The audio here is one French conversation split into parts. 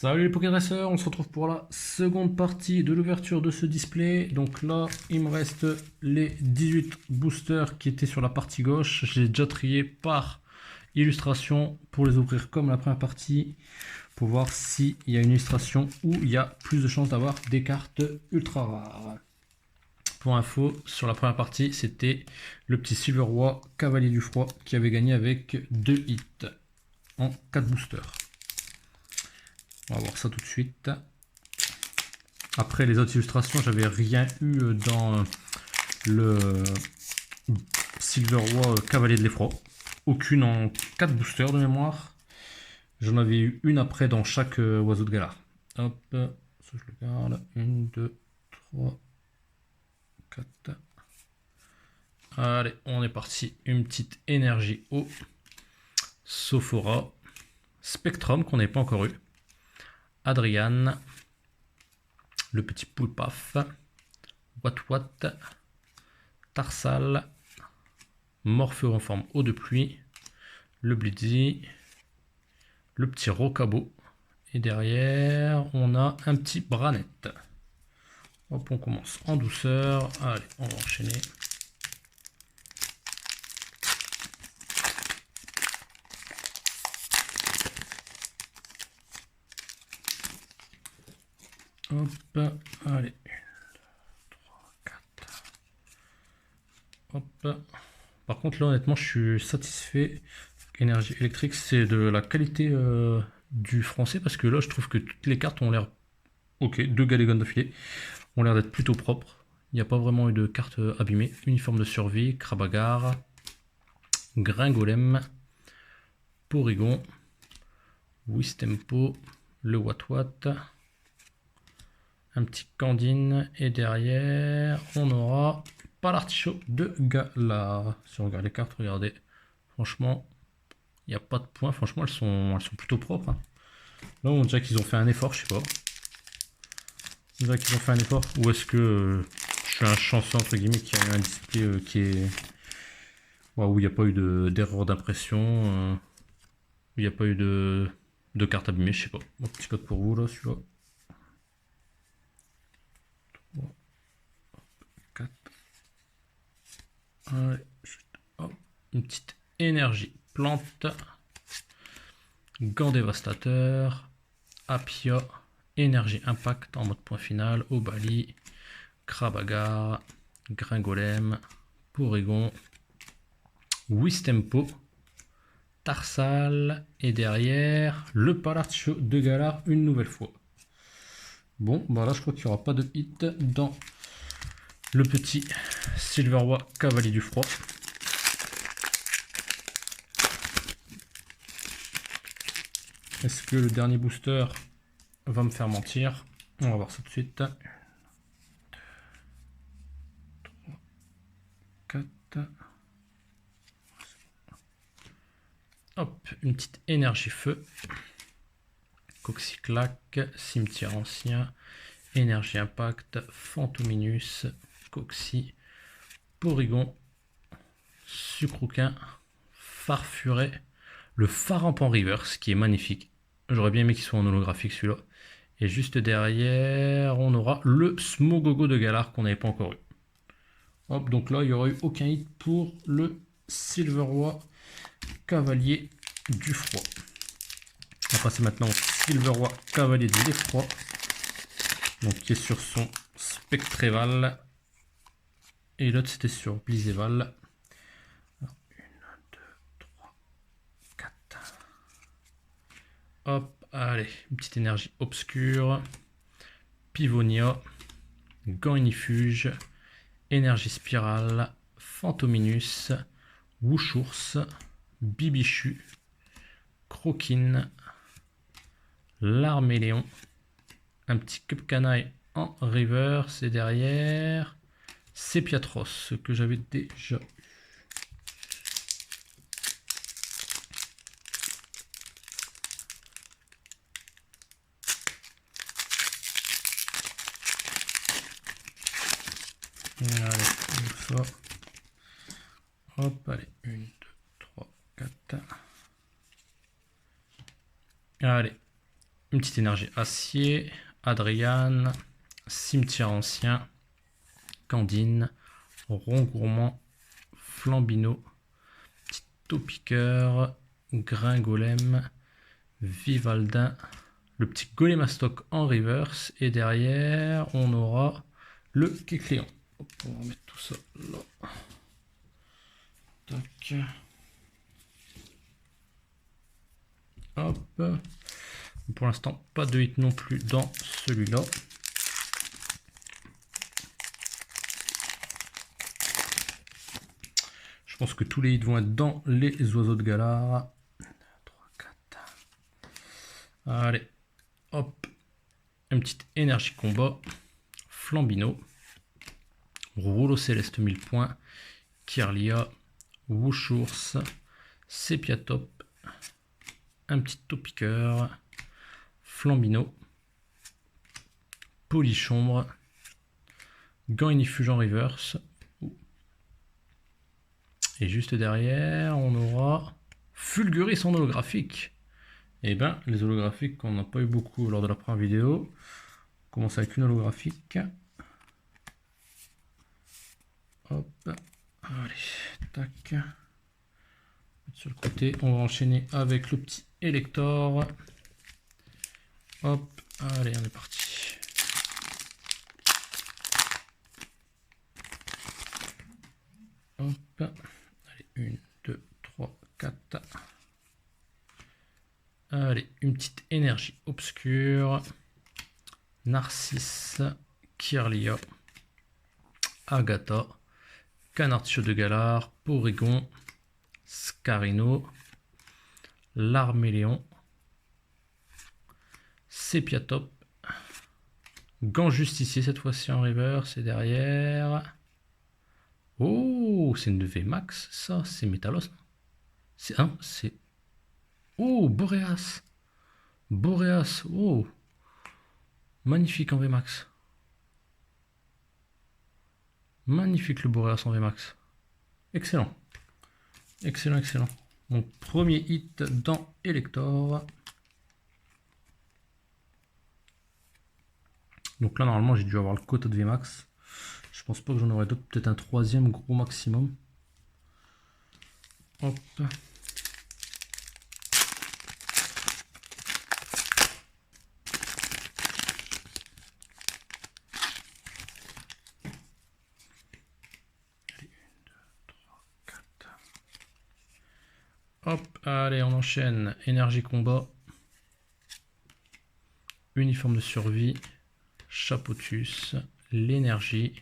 Salut les Pokédresseurs, on se retrouve pour la seconde partie de l'ouverture de ce display. Donc là, il me reste les 18 boosters qui étaient sur la partie gauche. J'ai déjà trié par illustration pour les ouvrir comme la première partie, pour voir s'il y a une illustration où il y a plus de chances d'avoir des cartes ultra rares. Pour info, sur la première partie, c'était le petit Silverwa Cavalier du Froid qui avait gagné avec 2 hits en 4 boosters. On va voir ça tout de suite. Après les autres illustrations, j'avais rien eu dans le Silverwa Cavalier de l'Effroi. Aucune en 4 boosters de mémoire. J'en avais eu une après dans chaque oiseau de galar. Hop, ça je le garde. 1, 2, 3, 4. Allez, on est parti. Une petite énergie eau. Sophora. Spectrum qu'on n'avait pas encore eu. Adrian. Le petit Poulpaf. Wat, Tarsal, Morpheo en forme eau de pluie, le Blitzy, le petit Rocabo, et derrière on a un petit Branette. Hop, on commence en douceur. Allez, on va enchaîner. Hop, allez. 4. Hop. Par contre, là, honnêtement, je suis satisfait. Énergie électrique, c'est de la qualité du français parce que là, je trouve que toutes les cartes ont l'air ok. 2 Galégon d'affilée ont l'air d'être plutôt propres. Il n'y a pas vraiment eu de cartes abîmées. Uniforme de survie, Krabagar, Gringolem, Porygon, Wistempo, le Wat, un petit Candine, et derrière on aura pas l'artichaut de Galar. Si on regarde les cartes, regardez, franchement il n'y a pas de points, franchement elles sont plutôt propres, hein. Là on dirait qu'ils ont fait un effort, je sais pas. On dirait qu'ils ont fait un effort, ou est-ce que je suis un chanceux entre guillemets qui a un display qui est où il n'y a pas eu d'erreur d'impression, où il n'y a pas eu de cartes abîmées, je sais pas. Un petit code pour vous là, celui-là. 4. Allez, hop, une petite énergie plante, gant dévastateur, Apia, énergie impact en mode point final, Obali, Krabagar, Gringolem, Porygon, Wistempo, Tarsal, et derrière le Palarticho de Galar une nouvelle fois. Bon, bah là je crois qu'il n'y aura pas de hit dans le petit Silverwa Cavalier du Froid. Est-ce que le dernier booster va me faire mentir? On va voir ça tout de suite. 3, 4. Hop, une petite énergie feu. Coxyclac, cimetière ancien, énergie impact, Fantominus, Coxy, Porygon, Sucrouquin, Farfuret, le Farampan Reverse qui est magnifique. J'aurais bien aimé qu'il soit en holographique celui-là. Et juste derrière, on aura le Smogogo de Galar qu'on n'avait pas encore eu. Hop, donc là, il n'y aura eu aucun hit pour le Silverwa Cavalier du Froid. On va passer maintenant au Silverwa Cavalier de l'Effroi, donc qui est sur son Spectreval, et l'autre c'était sur Blizzéval. 1, 2, 3, 4. Hop, allez, une petite énergie obscure, Pivonia, Gantinifuge, énergie spirale, Fantominus, Wushours, Bibichu, Croquine, l'Arméléon, un petit Cupcanaille en reverse, et derrière Sepiatros, ce que j'avais déjà eu. Allez, une fois. Hop, allez, 1, 2, 3, 4. Allez, une petite énergie acier, Adrian, cimetière ancien, Candine, rond gourmand, Flambino, petit taupiqueur, grain golem, Vivaldin, le petit golémastoc en reverse, et derrière on aura le Kecléon. On va mettre tout ça là. Tac. Hop. Pour l'instant, pas de hit non plus dans celui-là. Je pense que tous les hits vont être dans les oiseaux de Galar. 3, 4. Allez, hop. Une petite énergie combat. Flambino. Rouleau céleste 1000 points. Kirlia. Wushours. Sépiatop. Un petit taupiqueur. Flambino. Polychombre. Gant inifuge en reverse. Et juste derrière, on aura Fulguris en holographique. Et bien, les holographiques, on n'a pas eu beaucoup lors de la première vidéo. On commence avec une holographique. Hop. Allez, tac. Sur le côté, on va enchaîner avec le petit Elector. Hop, allez, on est parti. Hop, allez, 1, 2, 3, 4. Allez, une petite énergie obscure. Narcisse, Kirlia, Agatha, Canartio de Galar, Porygon, Scarino, Larméléon, Sépiatop, Gant Justicier cette fois-ci en reverse, et derrière... Oh, c'est une VMAX ça, c'est Métalos. C'est un, c'est... Oh, Boreas. Boreas, oh. Magnifique en VMAX. Magnifique le Boreas en VMAX. Excellent. Excellent, excellent. Mon premier hit dans Elector. Donc là, normalement, j'ai dû avoir le quota de VMAX. Je pense pas que j'en aurai d'autres. Peut-être un troisième gros maximum. Hop. Allez, 1, 2, 3, 4. Hop, allez, on enchaîne. Énergie combat. Uniforme de survie. Chapotus. L'énergie.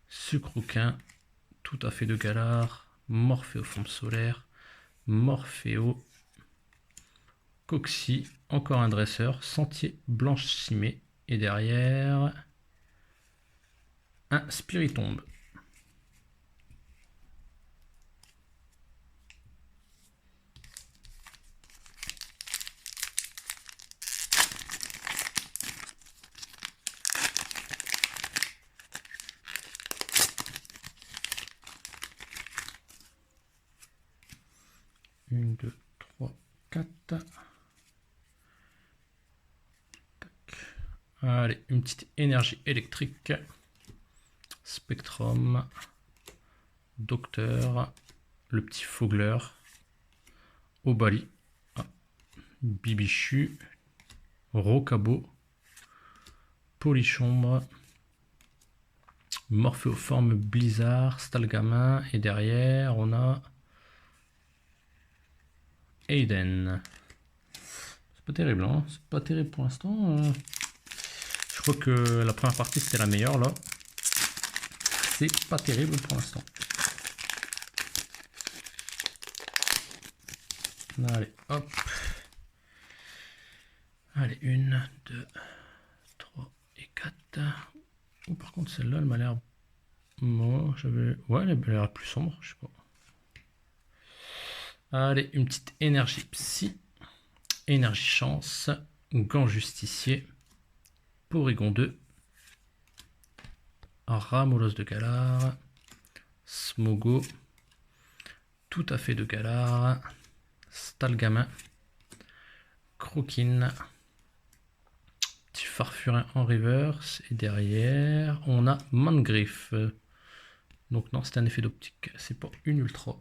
Sucrouquin. Tout à fait de Galar. Morphéo forme solaire. Morphéo. Coxy. Encore un dresseur. Sentier blanche cimée. Et derrière, un Spiritombe. Une, deux, trois, 4. Allez, une petite énergie électrique. Spectrum. Docteur. Le petit Fogler. Obali. Ah. Bibichu. Rocabo. Polychombre. Morphéoforme Blizzard. Stalgamin. Et derrière, on a Aiden. C'est pas terrible, hein, c'est pas terrible pour l'instant. Je crois que la première partie c'était la meilleure là. C'est pas terrible pour l'instant. Allez, hop. Allez, 1, 2, 3 et 4. Oh, par contre, celle-là, elle m'a l'air... Moi, j'avais... Ouais, elle a l'air plus sombre, je sais pas. Allez, une petite énergie psy. Énergie chance. Gant justicier. Porygon 2. Ramolos de Galar. Smogo. Tout à fait de Galar. Stalgamin. Croquine. Petit Farfurin en reverse. Et derrière, on a Mangriff. Donc non, c'est un effet d'optique. C'est pas une ultra.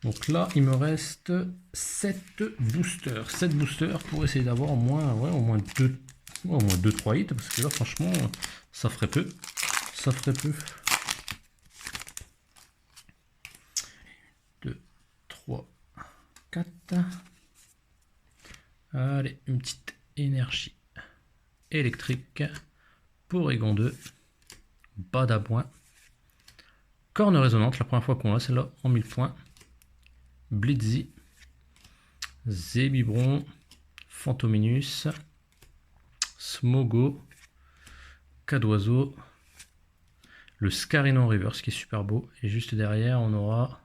Donc là, il me reste 7 boosters. 7 boosters pour essayer d'avoir au moins 2-3 hits. Parce que là, franchement, ça ferait peu. Ça ferait peu. 2, 3, 4. Allez, une petite énergie électrique. Porygon 2. Badaboin. Corne résonante, la première fois qu'on l'a, celle-là, en 1000 points. Blitzy. Zébibron. Fantominus. Smogo. Cadoiseau. Le Scarino en reverse qui est super beau. Et juste derrière, on aura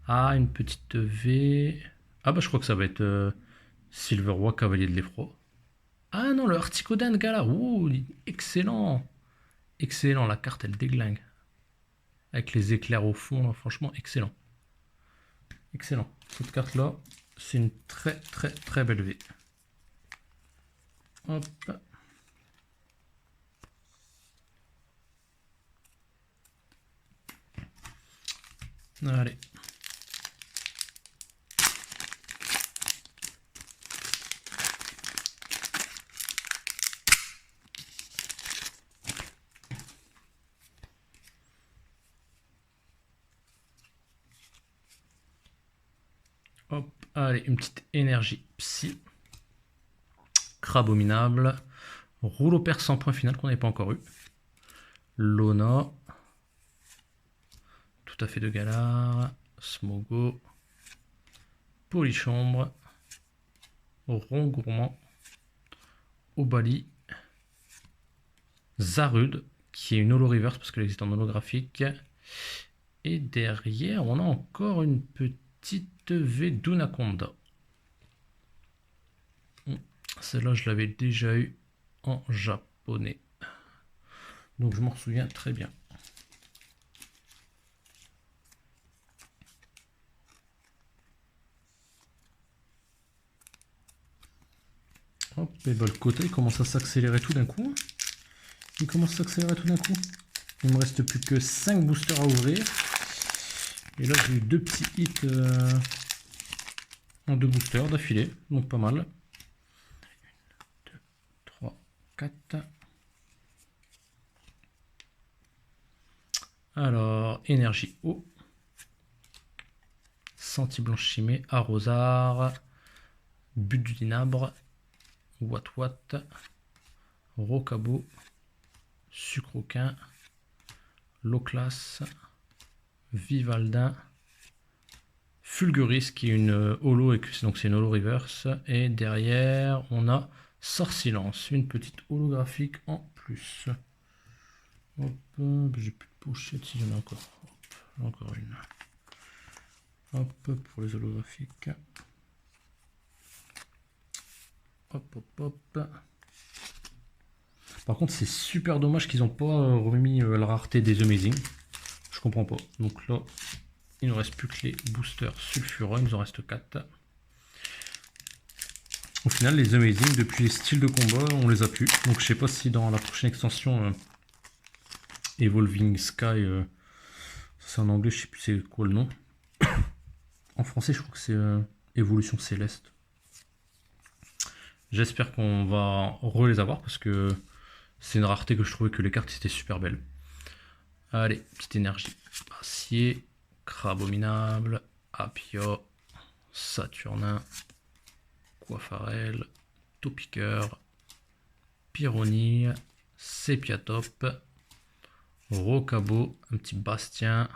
une petite V. Ah bah je crois que ça va être Silver Roi, Cavalier de l'Effroi. Ah non, le Articodin de Galar. Ouh, excellent. Excellent, la carte elle déglingue. Avec les éclairs au fond, là, franchement excellent. Excellent. Cette carte là, c'est une très belle V. Hop. Allez. Hop, allez, une petite énergie psy. Crabominable. Rouleau perçant point final qu'on n'avait pas encore eu. Lona. Tout à fait de Galar. Smogo. Polychambre. Rond gourmand. Obali. Zarude, qui est une holo reverse parce qu'elle existe en holographique. Et derrière, on a encore une petite V d'Unaconda. Celle-là, je l'avais déjà eu en japonais. Donc je m'en souviens très bien. Hop, et bah, le côté il commence à s'accélérer tout d'un coup. Il commence à s'accélérer tout d'un coup. Il me reste plus que 5 boosters à ouvrir. Et là j'ai eu 2 petits hits en 2 boosters d'affilée. Donc pas mal. 1, 2, 3, 4. Alors, énergie eau. Senti-blanchimé, arrosard. But du dinabre. Watt, Rocabo, Sucroquin, Loclas, Vivaldin, Fulguris qui est une holo, et donc c'est une holo reverse. Et derrière, on a Sorcilence, une petite holographique en plus. Hop, j'ai plus de pochette si j'en ai encore. Hop, encore une. Hop, pour les holographiques. Hop. Par contre, c'est super dommage qu'ils n'ont pas remis la rareté des Amazing. Je comprends pas. Donc là, il ne reste plus que les boosters Sulfura. Il nous en reste 4. Au final, les Amazing, depuis les styles de combat, on les a plus. Donc je sais pas si dans la prochaine extension Evolving Sky, c'est en anglais, je sais plus c'est quoi le nom. En français, je crois que c'est Évolution Céleste. J'espère qu'on va les avoir parce que c'est une rareté que je trouvais que les cartes étaient super belles. Allez, petite énergie. Acier, Crabominable, Apia, Saturnin, Coiffarel, Topiqueur, Pyronille, Sépiatop, Rocabo, un petit Bastien.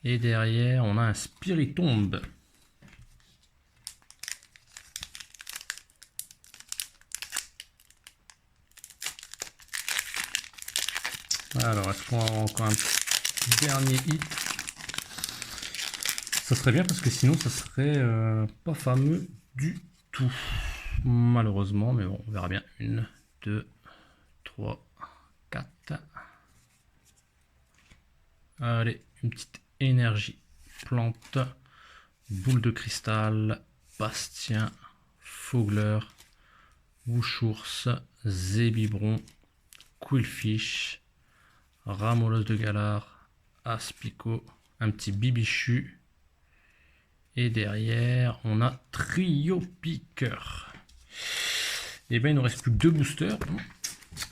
Et derrière, on a un Spiritombe. Alors, est-ce qu'on a encore un petit dernier hit? Ça serait bien parce que sinon, ça serait pas fameux du tout. Malheureusement, mais bon, on verra bien. 1, 2, 3, 4. Allez, une petite énergie. Plante, boule de cristal, Bastien, Fogler, Wushours, Zébibron, Quillfish, Ramolos de Galar, Aspico, un petit Bibichu. Et derrière, on a Trio Piqueur. Et bien, il nous reste plus que 2 boosters.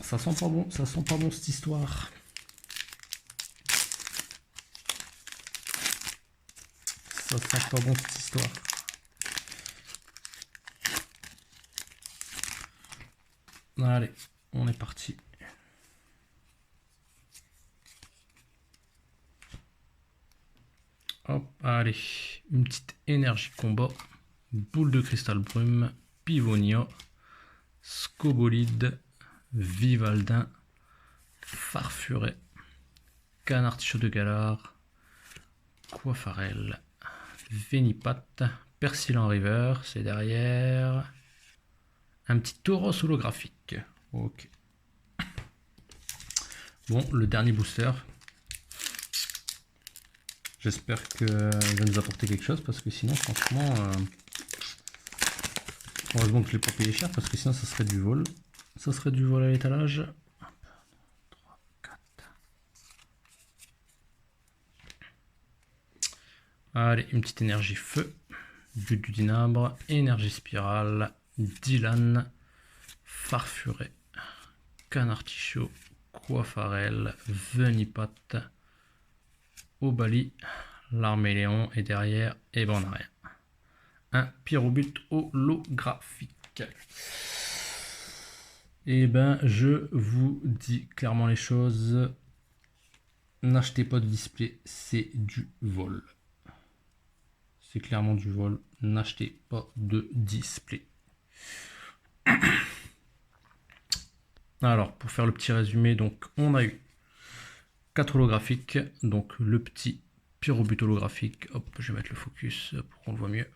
Ça sent pas bon, ça sent pas bon cette histoire. Ça sent pas bon cette histoire. Allez, on est parti. Hop, allez, une petite énergie combat, boule de cristal brume, Pivonia, Scobolide, Vivaldin, Farfuret, Canartichaud de Galar, Coiffarel, Vénipat, Persilan River, c'est derrière. Un petit Tauros holographique. Ok. Bon, le dernier booster. J'espère que va nous apporter quelque chose parce que sinon, franchement, heureusement que je l'ai pas payé cher parce que sinon, ça serait du vol. Ça serait du vol à l'étalage. 3, 4. Allez, une petite énergie feu. But du dinabre. Énergie spirale. Dylan. Farfuret. Canartichaud. Coiffarel. Venipat. Obali, l'Arméléon et derrière, et ben on a rien. Un Pyrobut holographique. Et ben je vous dis clairement les choses. N'achetez pas de display, c'est du vol. C'est clairement du vol. N'achetez pas de display. Alors, pour faire le petit résumé, donc on a eu 4 holographiques, donc le petit Pyrobut holographique, hop, je vais mettre le focus pour qu'on le voit mieux.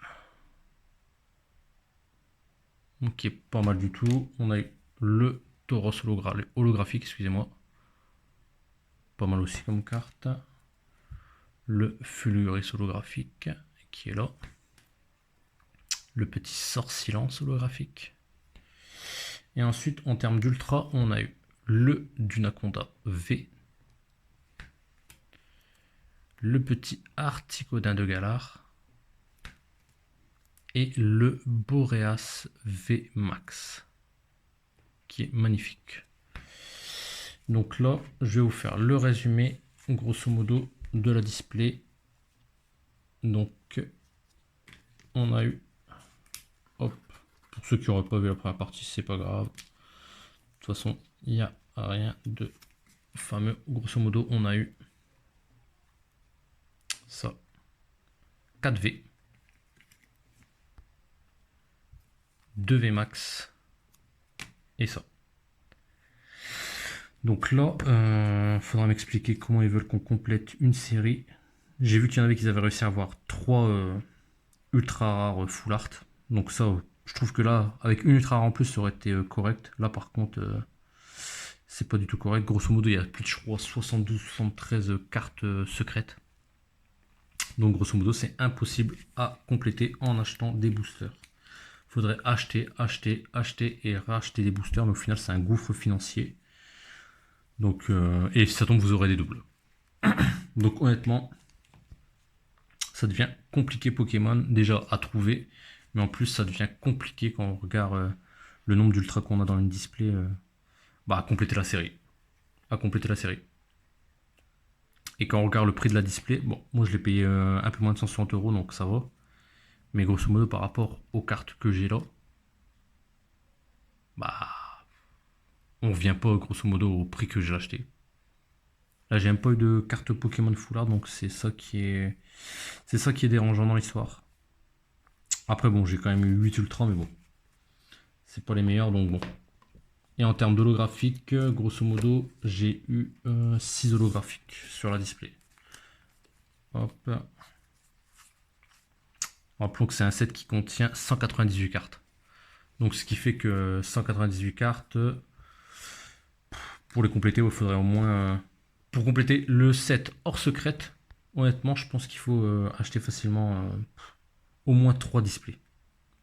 Donc qui est pas mal du tout. On a eu le Tauros holographique, excusez-moi. Pas mal aussi comme carte. Le Fulguris holographique, qui est là. Le petit Sorsilence holographique. Et ensuite, en termes d'ultra, on a eu le Dunaconda V. Le petit Articodin de Galar et le Boreas V Max qui est magnifique. Donc là, je vais vous faire le résumé grosso modo de la display. Donc on a eu, hop, pour ceux qui n'auraient pas vu la première partie, c'est pas grave. De toute façon, il n'y a rien de fameux. Grosso modo, on a eu ça, 4V, 2V max et ça. Donc là, faudra m'expliquer comment ils veulent qu'on complète une série. J'ai vu qu'il y en avait qui avaient réussi à avoir 3 ultra rares full art. Donc ça, je trouve que là, avec une ultra rare en plus, ça aurait été correct. Là par contre, c'est pas du tout correct. Grosso modo, il y a plus de, je crois, 72-73 cartes secrètes. Donc grosso modo, c'est impossible à compléter en achetant des boosters. Faudrait acheter, acheter, acheter et racheter des boosters, mais au final, c'est un gouffre financier. Donc, et si ça tombe, vous aurez des doubles. Donc honnêtement, ça devient compliqué Pokémon, déjà à trouver, mais en plus ça devient compliqué quand on regarde le nombre d'ultras qu'on a dans une display, à compléter la série. À compléter la série. Et quand on regarde le prix de la display, bon, moi je l'ai payé un peu moins de 160 €, donc ça va. Mais grosso modo, par rapport aux cartes que j'ai là, on vient pas grosso modo au prix que j'ai acheté. Là, j'ai même pas eu de carte Pokémon full art, donc c'est ça qui est dérangeant dans l'histoire. Après, bon, j'ai quand même eu 8 ultras, mais bon, c'est pas les meilleurs, donc bon. Et en termes d'holographique, grosso modo, j'ai eu 6 holographiques sur la display. Hop. Rappelons que c'est un set qui contient 198 cartes. Donc ce qui fait que 198 cartes, pour les compléter, il faudrait au moins... pour compléter le set hors secrète, honnêtement, je pense qu'il faut acheter facilement au moins 3 displays.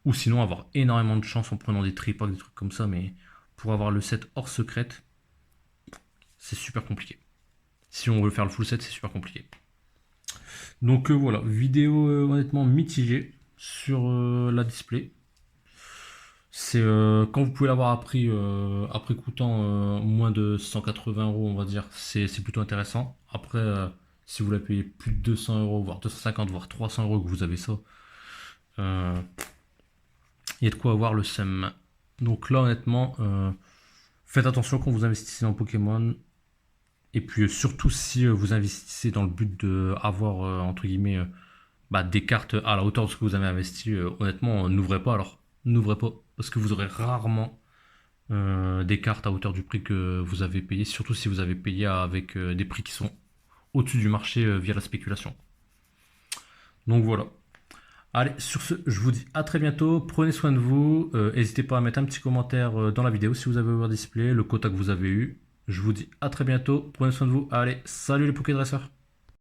Ou sinon avoir énormément de chance en prenant des tripacks, des trucs comme ça, mais pour avoir le set hors secrète, c'est super compliqué. Si on veut faire le full set, c'est super compliqué. Donc voilà, vidéo honnêtement mitigée sur la display. C'est quand vous pouvez l'avoir après coûtant moins de 180 euros, on va dire, c'est plutôt intéressant. Après, si vous la payez plus de 200 euros, voire 250, voire 300 euros, que vous avez ça, il y a de quoi avoir le seum. Donc là, honnêtement, faites attention quand vous investissez dans Pokémon. Et puis surtout si vous investissez dans le but d'avoir, entre guillemets, des cartes à la hauteur de ce que vous avez investi, honnêtement, n'ouvrez pas alors. N'ouvrez pas, parce que vous aurez rarement des cartes à hauteur du prix que vous avez payé, surtout si vous avez payé avec des prix qui sont au-dessus du marché via la spéculation. Donc voilà. Allez, sur ce, je vous dis à très bientôt, prenez soin de vous, n'hésitez pas à mettre un petit commentaire dans la vidéo si vous avez ouvert display, le quota que vous avez eu. Je vous dis à très bientôt, prenez soin de vous, allez, salut les Pokédresseurs.